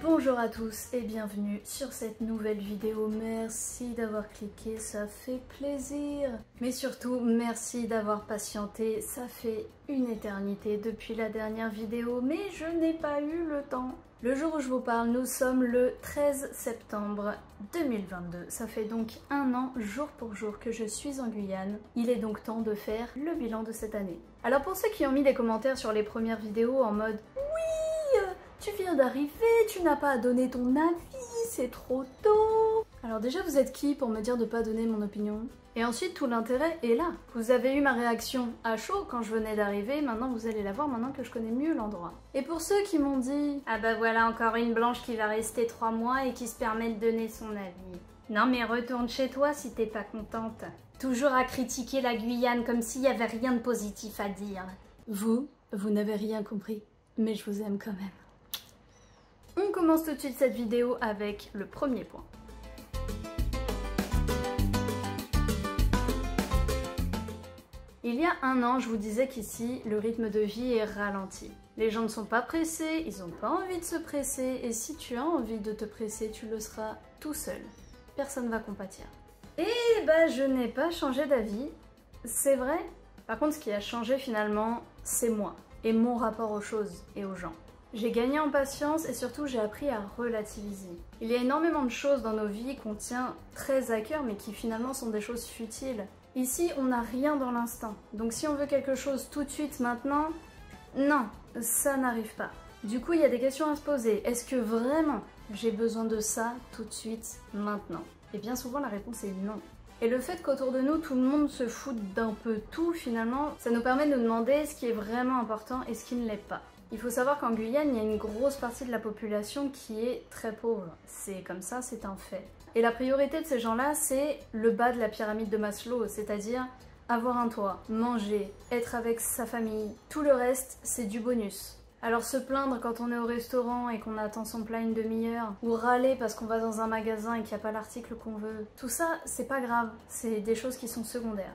Bonjour à tous et bienvenue sur cette nouvelle vidéo. Merci d'avoir cliqué, ça fait plaisir. Mais surtout, merci d'avoir patienté, ça fait une éternité depuis la dernière vidéo, mais je n'ai pas eu le temps. Le jour où je vous parle, nous sommes le 13 septembre 2022. Ça fait donc un an, jour pour jour, que je suis en Guyane. Il est donc temps de faire le bilan de cette année. Alors pour ceux qui ont mis des commentaires sur les premières vidéos en mode « Oui, tu viens d'arriver, tu n'as pas à donner ton avis, c'est trop tôt !» Alors déjà, vous êtes qui pour me dire de pas donner mon opinion? Et ensuite, tout l'intérêt est là. Vous avez eu ma réaction à chaud quand je venais d'arriver, maintenant vous allez la voir maintenant que je connais mieux l'endroit. Et pour ceux qui m'ont dit « Ah bah voilà encore une blanche qui va rester 3 mois et qui se permet de donner son avis. » Non mais retourne chez toi si t'es pas contente. Toujours à critiquer la Guyane comme s'il y avait rien de positif à dire. Vous n'avez rien compris, mais je vous aime quand même. On commence tout de suite cette vidéo avec le premier point. Il y a un an, je vous disais qu'ici, le rythme de vie est ralenti. Les gens ne sont pas pressés, ils n'ont pas envie de se presser, et si tu as envie de te presser, tu le seras tout seul. Personne ne va compatir. Et bah, je n'ai pas changé d'avis, c'est vrai. Par contre, ce qui a changé finalement, c'est moi, et mon rapport aux choses et aux gens. J'ai gagné en patience et surtout j'ai appris à relativiser. Il y a énormément de choses dans nos vies qu'on tient très à cœur mais qui finalement sont des choses futiles. Ici, on n'a rien dans l'instant. Donc si on veut quelque chose tout de suite maintenant, non, ça n'arrive pas. Du coup, il y a des questions à se poser. Est-ce que vraiment j'ai besoin de ça tout de suite maintenant? Et bien souvent la réponse est non. Et le fait qu'autour de nous, tout le monde se foute d'un peu tout finalement, ça nous permet de nous demander ce qui est vraiment important et ce qui ne l'est pas. Il faut savoir qu'en Guyane, il y a une grosse partie de la population qui est très pauvre. C'est comme ça, c'est un fait. Et la priorité de ces gens-là, c'est le bas de la pyramide de Maslow, c'est-à-dire avoir un toit, manger, être avec sa famille. Tout le reste, c'est du bonus. Alors se plaindre quand on est au restaurant et qu'on attend son plat une demi-heure, ou râler parce qu'on va dans un magasin et qu'il n'y a pas l'article qu'on veut, tout ça, c'est pas grave, c'est des choses qui sont secondaires.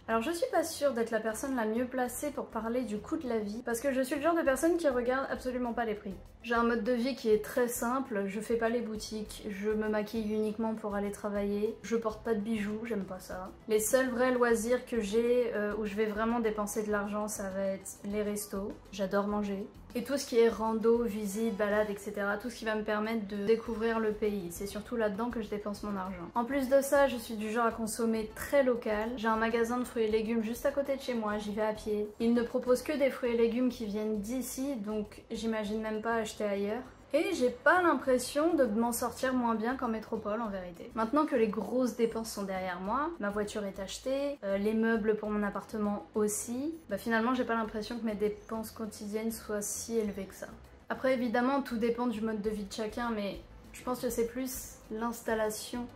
Alors je suis pas sûre d'être la personne la mieux placée pour parler du coût de la vie, parce que je suis le genre de personne qui regarde absolument pas les prix. J'ai un mode de vie qui est très simple, je fais pas les boutiques, je me maquille uniquement pour aller travailler, je porte pas de bijoux, j'aime pas ça. Les seuls vrais loisirs que j'ai où je vais vraiment dépenser de l'argent, ça va être les restos, j'adore manger. Et tout ce qui est rando, visite, balade, etc. Tout ce qui va me permettre de découvrir le pays. C'est surtout là-dedans que je dépense mon argent. En plus de ça, je suis du genre à consommer très local. J'ai un magasin de fruits et légumes juste à côté de chez moi, j'y vais à pied. Ils ne proposent que des fruits et légumes qui viennent d'ici, donc j'imagine même pas acheter ailleurs. Et j'ai pas l'impression de m'en sortir moins bien qu'en métropole en vérité. Maintenant que les grosses dépenses sont derrière moi, ma voiture est achetée, les meubles pour mon appartement aussi, bah finalement j'ai pas l'impression que mes dépenses quotidiennes soient si élevées que ça. Après évidemment tout dépend du mode de vie de chacun, mais je pense que c'est plus l'installation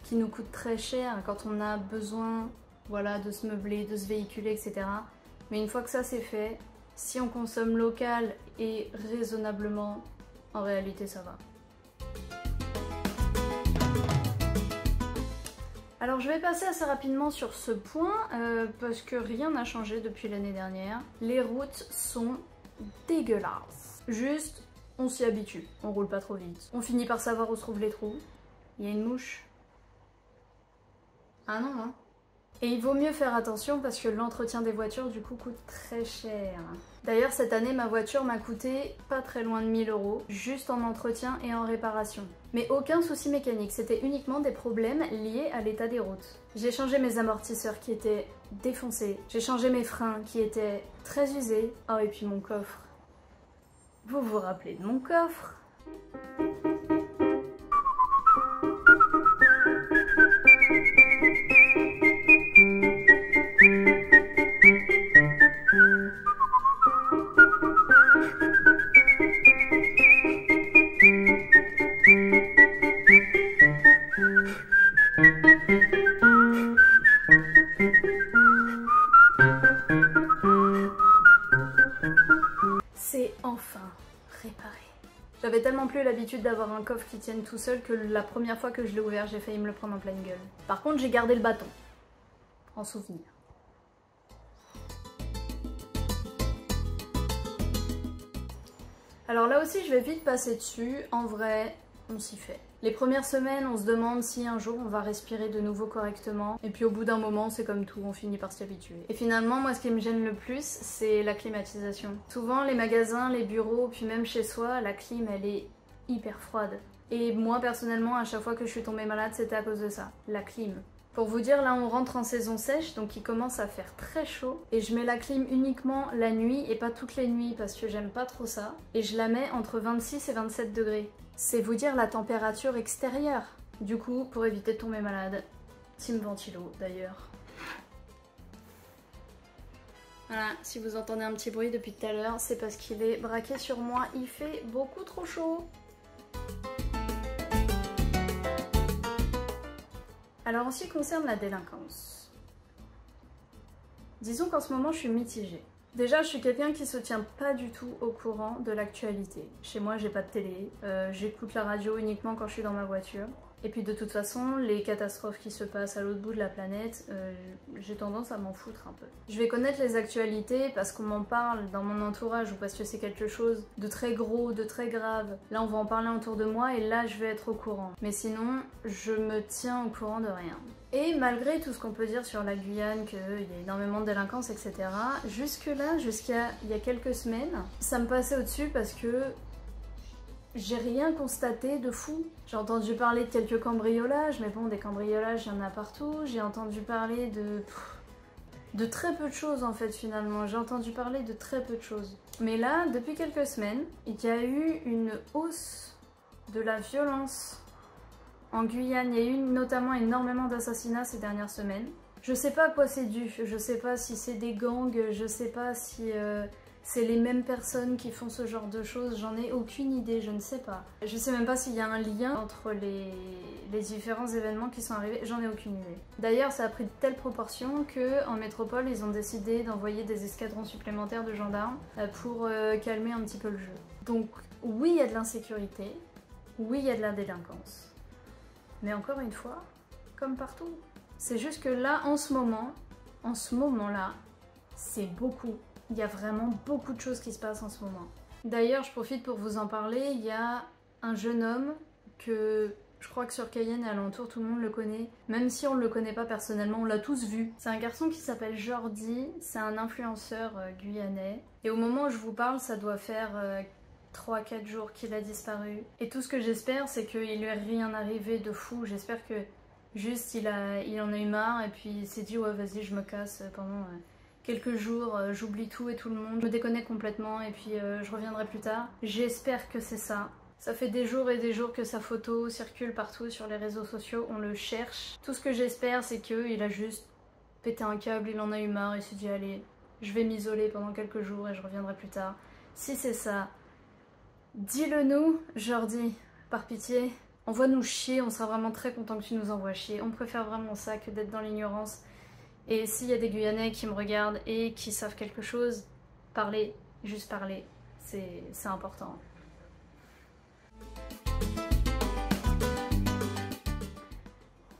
qui nous coûte très cher quand on a besoin voilà, de se meubler, de se véhiculer, etc. Mais une fois que ça c'est fait, si on consomme local et raisonnablement, en réalité, ça va. Alors je vais passer assez rapidement sur ce point parce que rien n'a changé depuis l'année dernière. Les routes sont dégueulasses. Juste, on s'y habitue, on roule pas trop vite. On finit par savoir où se trouvent les trous. Il y a une mouche. Ah non, hein. Et il vaut mieux faire attention parce que l'entretien des voitures du coup coûte très cher. D'ailleurs cette année ma voiture m'a coûté pas très loin de 1000 €, juste en entretien et en réparation. Mais aucun souci mécanique, c'était uniquement des problèmes liés à l'état des routes. J'ai changé mes amortisseurs qui étaient défoncés, j'ai changé mes freins qui étaient très usés. Oh et puis mon coffre. Vous vous rappelez de mon coffre ? C'est enfin réparé. J'avais tellement plus l'habitude d'avoir un coffre qui tienne tout seul que la première fois que je l'ai ouvert, j'ai failli me le prendre en pleine gueule. Par contre, j'ai gardé le bâton, en souvenir. Alors là aussi je vais vite passer dessus, en vrai on s'y fait. Les premières semaines on se demande si un jour on va respirer de nouveau correctement et puis au bout d'un moment c'est comme tout, on finit par s'y habituer. Et finalement moi ce qui me gêne le plus c'est la climatisation. Souvent les magasins, les bureaux, puis même chez soi, la clim elle est hyper froide. Et moi personnellement à chaque fois que je suis tombée malade c'était à cause de ça, la clim. Pour vous dire, là on rentre en saison sèche, donc il commence à faire très chaud. Et je mets la clim uniquement la nuit et pas toutes les nuits parce que j'aime pas trop ça. Et je la mets entre 26 et 27 degrés. C'est vous dire la température extérieure. Du coup, pour éviter de tomber malade, team ventilo d'ailleurs. Voilà, si vous entendez un petit bruit depuis tout à l'heure, c'est parce qu'il est braqué sur moi, il fait beaucoup trop chaud. Alors en ce qui concerne la délinquance, disons qu'en ce moment je suis mitigée. Déjà je suis quelqu'un qui se tient pas du tout au courant de l'actualité. Chez moi j'ai pas de télé, j'écoute la radio uniquement quand je suis dans ma voiture. Et puis de toute façon, les catastrophes qui se passent à l'autre bout de la planète, j'ai tendance à m'en foutre un peu. Je vais connaître les actualités parce qu'on m'en parle dans mon entourage ou parce que c'est quelque chose de très gros, de très grave. Là on va en parler autour de moi et là je vais être au courant. Mais sinon, je me tiens au courant de rien. Et malgré tout ce qu'on peut dire sur la Guyane, qu'il y a énormément de délinquance, etc., jusque-là, jusqu'à il y a quelques semaines, ça me passait au-dessus parce que j'ai rien constaté de fou. J'ai entendu parler de quelques cambriolages, mais bon, des cambriolages, il y en a partout. J'ai entendu parler de très peu de choses en fait finalement. J'ai entendu parler de très peu de choses. Mais là, depuis quelques semaines, il y a eu une hausse de la violence en Guyane. Il y a eu notamment énormément d'assassinats ces dernières semaines. Je sais pas à quoi c'est dû. Je sais pas si c'est des gangs, je sais pas si c'est les mêmes personnes qui font ce genre de choses, j'en ai aucune idée, je ne sais pas. Je sais même pas s'il y a un lien entre les différents événements qui sont arrivés, j'en ai aucune idée. D'ailleurs, ça a pris de telles proportions qu'en métropole, ils ont décidé d'envoyer des escadrons supplémentaires de gendarmes pour calmer un petit peu le jeu. Donc oui, il y a de l'insécurité, oui, il y a de la délinquance. Mais encore une fois, comme partout. C'est juste que là, en ce moment-là, c'est beaucoup. Il y a vraiment beaucoup de choses qui se passent en ce moment. D'ailleurs, je profite pour vous en parler. Il y a un jeune homme que je crois que sur Cayenne et alentour, tout le monde le connaît. Même si on ne le connaît pas personnellement, on l'a tous vu. C'est un garçon qui s'appelle Jordi. C'est un influenceur guyanais. Et au moment où je vous parle, ça doit faire 3-4 jours qu'il a disparu. Et tout ce que j'espère, c'est qu'il lui est rien arrivé de fou. J'espère que juste il en a eu marre et puis il s'est dit ouais vas-y je me casse pendant quelques jours, j'oublie tout et tout le monde, je me déconnecte complètement et puis je reviendrai plus tard. J'espère que c'est ça. Ça fait des jours et des jours que sa photo circule partout sur les réseaux sociaux, on le cherche. Tout ce que j'espère c'est qu'il a juste pété un câble, il en a eu marre, il s'est dit allez, je vais m'isoler pendant quelques jours et je reviendrai plus tard. Si c'est ça, dis-le nous, Jordi, par pitié. Envoie-nous chier, on sera vraiment très content que tu nous envoies chier. On préfère vraiment ça que d'être dans l'ignorance. Et s'il y a des Guyanais qui me regardent et qui savent quelque chose, parlez, juste parlez, c'est important.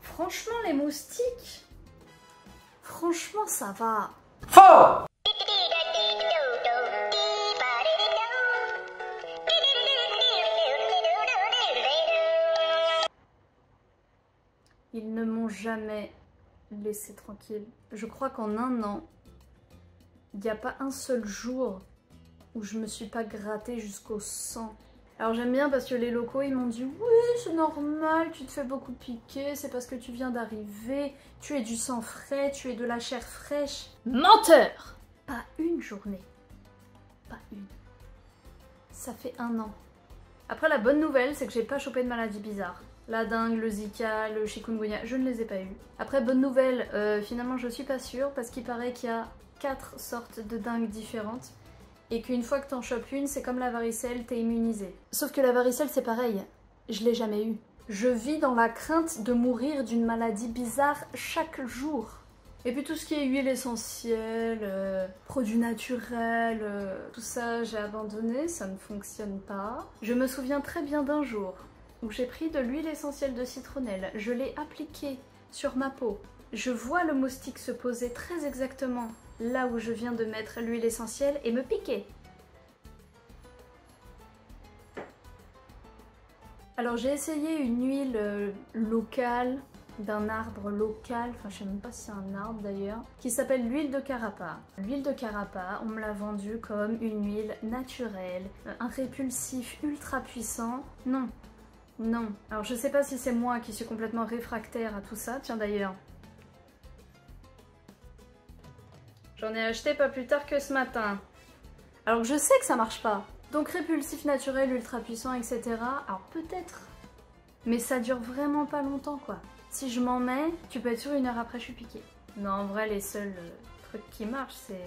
Franchement les moustiques, franchement ça va. Faux! Ils ne m'ont jamais laissé tranquille. Je crois qu'en un an, il n'y a pas un seul jour où je me suis pas grattée jusqu'au sang. Alors j'aime bien parce que les locaux ils m'ont dit oui c'est normal, tu te fais beaucoup piquer, c'est parce que tu viens d'arriver, tu es du sang frais, tu es de la chair fraîche. Menteur! Pas une journée. Pas une. Ça fait un an. Après la bonne nouvelle c'est que j'ai pas chopé de maladie bizarre. La dengue, le zika, le chikungunya, je ne les ai pas eus. Après, bonne nouvelle, finalement je suis pas sûre parce qu'il paraît qu'il y a 4 sortes de dengue différentes et qu'une fois que t'en chopes une, c'est comme la varicelle, t'es immunisé. Sauf que la varicelle c'est pareil, je l'ai jamais eu. Je vis dans la crainte de mourir d'une maladie bizarre chaque jour. Et puis tout ce qui est huile essentielle, produits naturels, tout ça j'ai abandonné, ça ne fonctionne pas. Je me souviens très bien d'un jour où j'ai pris de l'huile essentielle de citronnelle, je l'ai appliquée sur ma peau. Je vois le moustique se poser très exactement là où je viens de mettre l'huile essentielle et me piquer. Alors j'ai essayé une huile locale, d'un arbre local, enfin je sais même pas si c'est un arbre d'ailleurs, qui s'appelle l'huile de carapa. L'huile de carapa, on me l'a vendue comme une huile naturelle, un répulsif ultra puissant. Non, non. Alors je sais pas si c'est moi qui suis complètement réfractaire à tout ça, tiens d'ailleurs. J'en ai acheté pas plus tard que ce matin. Alors je sais que ça marche pas. Donc répulsif naturel, ultra puissant, etc. Alors peut-être. Mais ça dure vraiment pas longtemps quoi. Si je m'en mets, tu peux être sûr 1 heure après je suis piquée. Non en vrai les seuls trucs qui marchent c'est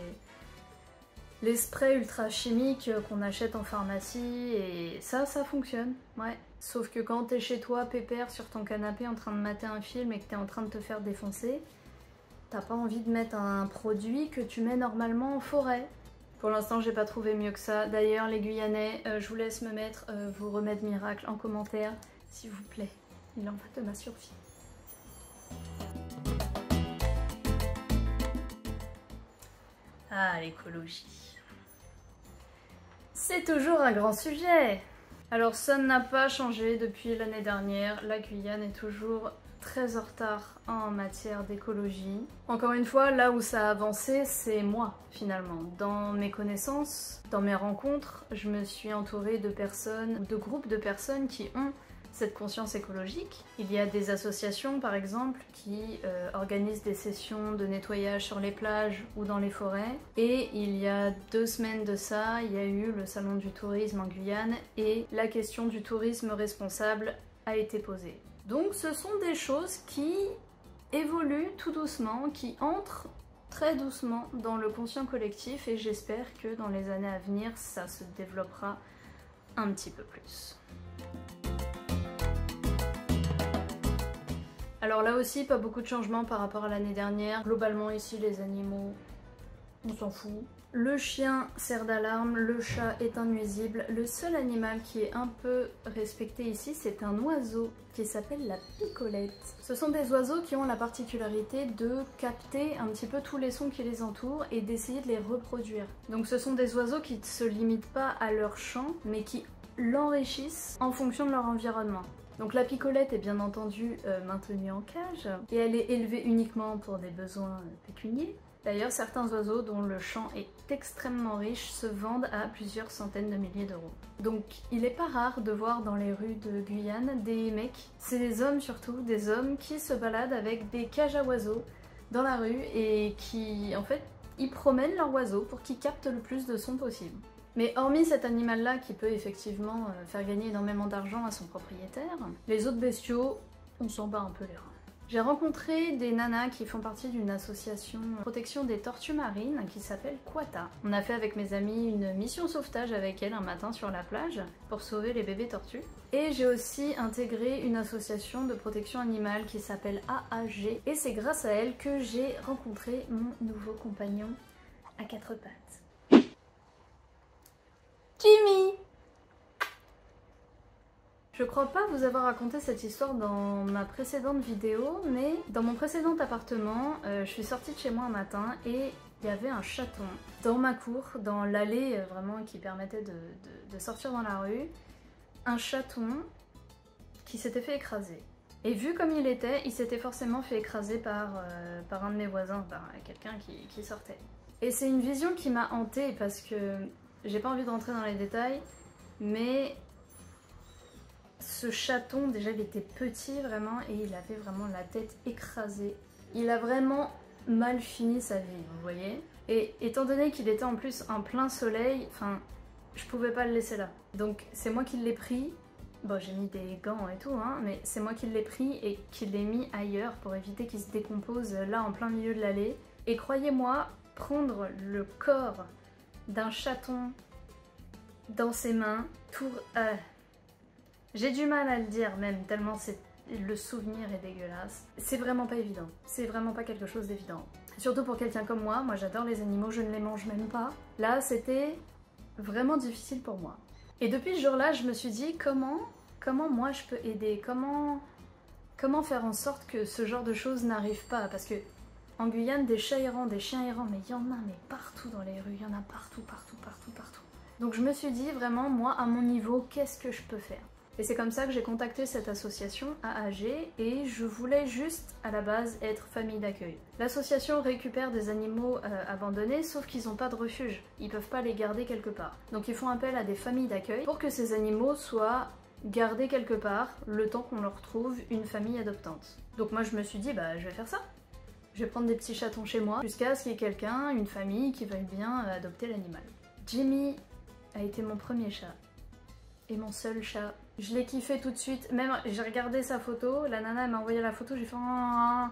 les sprays ultra chimiques qu'on achète en pharmacie et ça fonctionne. Ouais. Sauf que quand t'es chez toi pépère sur ton canapé en train de mater un film et que t'es en train de te faire défoncer, t'as pas envie de mettre un produit que tu mets normalement en forêt. Pour l'instant, j'ai pas trouvé mieux que ça. D'ailleurs, les Guyanais, je vous laisse me mettre vos remèdes miracles en commentaire, s'il vous plaît. Il en va de ma survie. Ah, l'écologie. C'est toujours un grand sujet. Alors, ça n'a pas changé depuis l'année dernière. La Guyane est toujours très en retard en matière d'écologie. Encore une fois, là où ça a avancé, c'est moi, finalement. Dans mes connaissances, dans mes rencontres, je me suis entourée de personnes, de groupes de personnes qui ont cette conscience écologique. Il y a des associations, par exemple, qui organisent des sessions de nettoyage sur les plages ou dans les forêts. Et il y a 2 semaines de ça, il y a eu le salon du tourisme en Guyane et la question du tourisme responsable a été posée. Donc ce sont des choses qui évoluent tout doucement, qui entrent très doucement dans le conscient collectif et j'espère que dans les années à venir, ça se développera un petit peu plus. Alors là aussi, pas beaucoup de changements par rapport à l'année dernière. Globalement ici, les animaux, on s'en fout. Le chien sert d'alarme, le chat est un nuisible. Le seul animal qui est un peu respecté ici, c'est un oiseau qui s'appelle la picolette. Ce sont des oiseaux qui ont la particularité de capter un petit peu tous les sons qui les entourent et d'essayer de les reproduire. Donc ce sont des oiseaux qui ne se limitent pas à leur chant, mais qui l'enrichissent en fonction de leur environnement. Donc la picolette est bien entendu maintenue en cage et elle est élevée uniquement pour des besoins pécuniaires. D'ailleurs, certains oiseaux dont le chant est extrêmement riche se vendent à plusieurs centaines de milliers d'euros. Donc il n'est pas rare de voir dans les rues de Guyane des mecs, c'est des hommes surtout, des hommes qui se baladent avec des cages à oiseaux dans la rue et qui, en fait, ils promènent leurs oiseaux pour qu'ils captent le plus de sons possible. Mais hormis cet animal-là qui peut effectivement faire gagner énormément d'argent à son propriétaire, les autres bestiaux, on s'en bat un peu les reins. J'ai rencontré des nanas qui font partie d'une association de protection des tortues marines qui s'appelle Quata. On a fait avec mes amis une mission sauvetage avec elles un matin sur la plage pour sauver les bébés tortues. Et j'ai aussi intégré une association de protection animale qui s'appelle AAG. Et c'est grâce à elle que j'ai rencontré mon nouveau compagnon à 4 pattes. Jimmy! Je crois pas vous avoir raconté cette histoire dans ma précédente vidéo, mais dans mon précédent appartement, je suis sortie de chez moi un matin et il y avait un chaton dans ma cour, dans l'allée vraiment qui permettait de sortir dans la rue. Un chaton qui s'était fait écraser. Et vu comme il était, il s'était forcément fait écraser par un de mes voisins, par quelqu'un qui sortait. Et c'est une vision qui m'a hantée parce que j'ai pas envie de rentrer dans les détails, mais ce chaton, déjà il était petit vraiment et il avait vraiment la tête écrasée. Il a vraiment mal fini sa vie, vous voyez. Et étant donné qu'il était en plus en plein soleil, enfin, je pouvais pas le laisser là. Donc c'est moi qui l'ai pris. Bon, j'ai mis des gants et tout, hein, mais c'est moi qui l'ai pris et qui l'ai mis ailleurs pour éviter qu'il se décompose là en plein milieu de l'allée. Et croyez-moi, prendre le corps d'un chaton dans ses mains, tout... j'ai du mal à le dire même, tellement le souvenir est dégueulasse. C'est vraiment pas évident, c'est vraiment pas quelque chose d'évident. Surtout pour quelqu'un comme moi j'adore les animaux, je ne les mange même pas. Là, c'était vraiment difficile pour moi. Et depuis ce jour-là, je me suis dit comment moi je peux aider, comment faire en sorte que ce genre de choses n'arrive pas. Parce que en Guyane, des chats errants, des chiens errants, mais il y en a mais partout dans les rues, il y en a partout. Donc je me suis dit vraiment, moi à mon niveau, qu'est-ce que je peux faire? Et c'est comme ça que j'ai contacté cette association AAG et je voulais juste à la base être famille d'accueil. L'association récupère des animaux abandonnés sauf qu'ils n'ont pas de refuge, ils peuvent pas les garder quelque part. Donc ils font appel à des familles d'accueil pour que ces animaux soient gardés quelque part le temps qu'on leur trouve une famille adoptante. Donc moi je me suis dit bah je vais faire ça. Je vais prendre des petits chatons chez moi jusqu'à ce qu'il y ait quelqu'un, une famille qui veuille bien adopter l'animal. Jimmy a été mon premier chat et mon seul chat. Je l'ai kiffé tout de suite, même j'ai regardé sa photo, la nana m'a envoyé la photo, j'ai fait oh,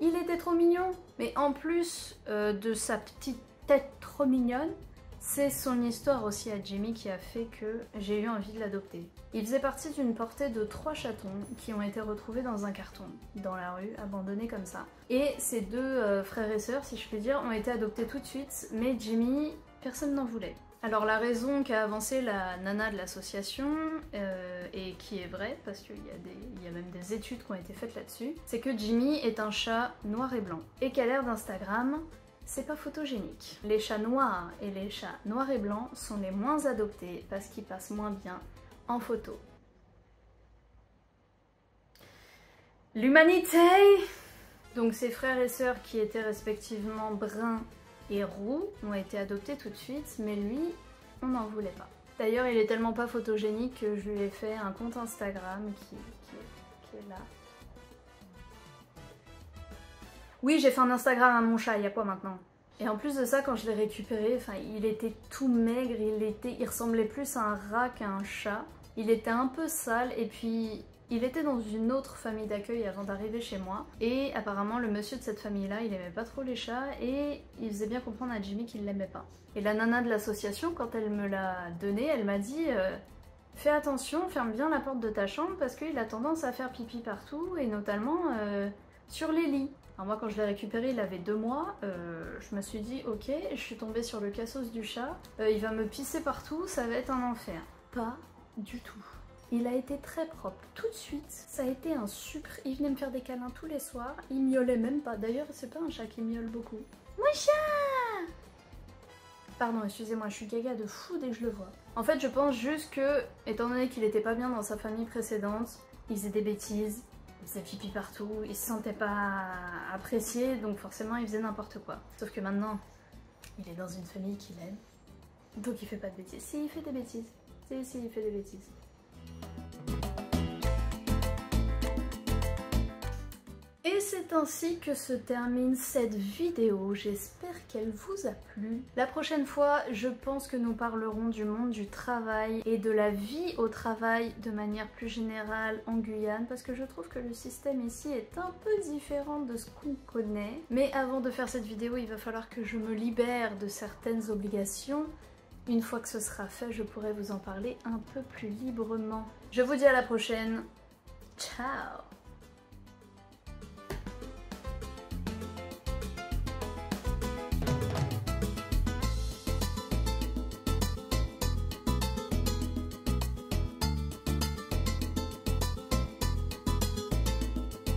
il était trop mignon. Mais en plus de sa petite tête trop mignonne, c'est son histoire aussi à Jimmy qui a fait que j'ai eu envie de l'adopter. Il faisait partie d'une portée de 3 chatons qui ont été retrouvés dans un carton, dans la rue, abandonnés comme ça. Et ces 2 frères et sœurs, si je puis dire, ont été adoptés tout de suite, mais Jimmy, personne n'en voulait. Alors la raison qu'a avancé la nana de l'association, et qui est vraie, parce qu'il y a même des études qui ont été faites là-dessus, c'est que Jimmy est un chat noir et blanc, et qu'à l'ère d'Instagram, c'est pas photogénique. Les chats noirs et les chats noirs et blancs sont les moins adoptés parce qu'ils passent moins bien en photo. L'humanité! Donc ses frères et sœurs qui étaient respectivement bruns et roux ont été adoptés tout de suite, mais lui, on n'en voulait pas. D'ailleurs, il est tellement pas photogénique que je lui ai fait un compte Instagram qui est là. Oui, j'ai fait un Instagram à mon chat, il y a quoi maintenant? Et en plus de ça, quand je l'ai récupéré, il était tout maigre, il ressemblait plus à un rat qu'à un chat. Il était un peu sale et puis il était dans une autre famille d'accueil avant d'arriver chez moi. Et apparemment le monsieur de cette famille-là, il aimait pas trop les chats et il faisait bien comprendre à Jimmy qu'il l'aimait pas. Et la nana de l'association, quand elle me l'a donné, elle m'a dit fais attention, ferme bien la porte de ta chambre parce qu'il a tendance à faire pipi partout et notamment sur les lits. Alors moi quand je l'ai récupéré il avait 2 mois, je me suis dit ok, je suis tombée sur le cassos du chat, il va me pisser partout, ça va être un enfer. Pas du tout. Il a été très propre tout de suite, ça a été un sucre, il venait me faire des câlins tous les soirs, il miaulait même pas, d'ailleurs c'est pas un chat qui miaule beaucoup. Mon chat! Pardon, excusez-moi, je suis gaga de fou dès que je le vois. En fait je pense juste que, étant donné qu'il était pas bien dans sa famille précédente, il faisait des bêtises, il faisait pipi partout, il se sentait pas apprécié, donc forcément il faisait n'importe quoi. Sauf que maintenant, il est dans une famille qu'il aime, donc il fait pas de bêtises. Si, il fait des bêtises. Si, il fait des bêtises. Et c'est ainsi que se termine cette vidéo, j'espère qu'elle vous a plu. La prochaine fois, je pense que nous parlerons du monde du travail et de la vie au travail de manière plus générale en Guyane, parce que je trouve que le système ici est un peu différent de ce qu'on connaît. Mais avant de faire cette vidéo, il va falloir que je me libère de certaines obligations. Une fois que ce sera fait, je pourrai vous en parler un peu plus librement. Je vous dis à la prochaine, ciao!